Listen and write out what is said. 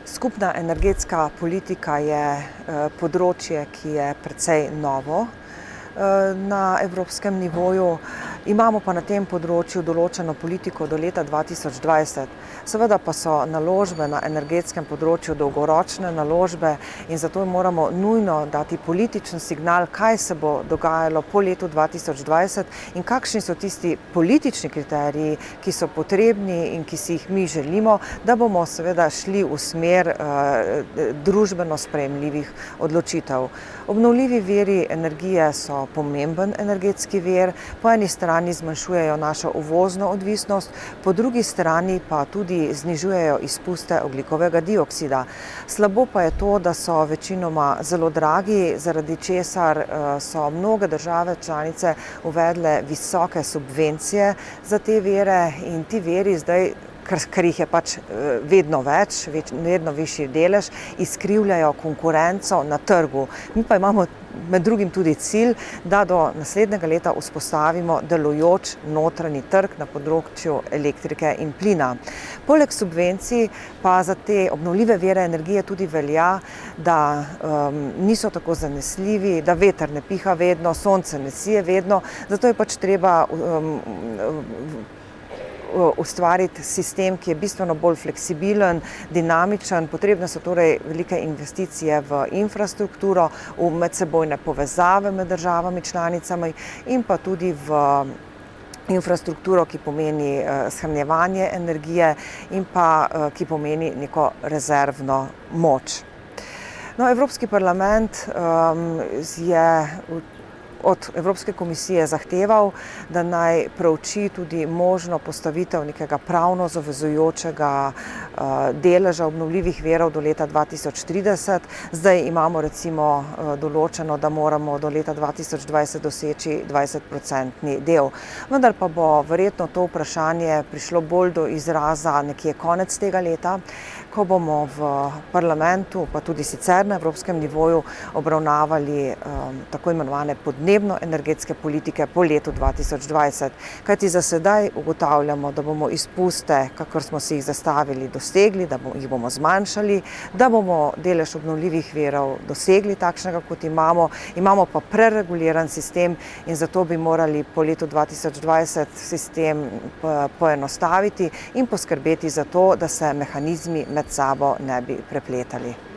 Skupna energetska politika je področje, ki je precej novo na evropskem nivoju. Imamo pa na tem področju določeno politiko do leta 2020. Seveda pa so naložbe na energetskem področju dolgoročne naložbe in zato moramo nujno dati političen signal, kaj se bo dogajalo po letu 2020 in kakšni so tisti politični kriteriji, ki so potrebni in ki si jih mi želimo, da bomo seveda šli v smer družbeno sprejemljivih odločitev. Obnovljivi viri energije so pomemben energetski vir, po eni strani zmanjšujejo našo uvozno odvisnost, po drugi strani pa tudi znižujejo izpuste ogljikovega dioksida. Slabo pa je to, da so večinoma zelo dragi, zaradi česar so mnoge države članice uvedle visoke subvencije za te vire in ti viri zdaj, ker jih je pač vedno več, vedno višji delež, izkrivljajo konkurenco na trgu. Mi pa imamo med drugim tudi cilj, da do naslednjega leta vzpostavimo delujoč notranji trg na področju elektrike in plina. Poleg subvencij pa za te obnovljive vire energije tudi velja, da niso tako zanesljivi, da veter ne piha vedno, sonce ne sije vedno, zato je pač treba ustvariti sistem, ki je bistveno bolj fleksibilen, dinamičen. Potrebne so torej velike investicije v infrastrukturo, v medsebojne povezave med državami članicami in pa tudi v infrastrukturo, ki pomeni shranjevanje energije in pa ki pomeni neko rezervno moč. No, Evropski parlament je od Evropske komisije zahteval, da naj prouči tudi možno postavitev nekega pravno zavezujočega deleža obnovljivih virov do leta 2030. Zdaj imamo recimo določeno, da moramo do leta 2020 doseči 20% del. Vendar pa bo verjetno to vprašanje prišlo bolj do izraza nekje konec tega leta, ko bomo v parlamentu, pa tudi sicer na evropskem nivoju, obravnavali tako imenovane podnebno-energetske politike po letu 2020. Kajti za sedaj ugotavljamo, da bomo izpuste, kakor smo si jih zastavili, dosegli, da jih bomo zmanjšali, da bomo delež obnovljivih virov dosegli takšnega, kot imamo. Imamo pa prereguliran sistem in zato bi morali po letu 2020 sistem poenostaviti in poskrbeti za to, da se mehanizmi med sabo ne bi prepletali.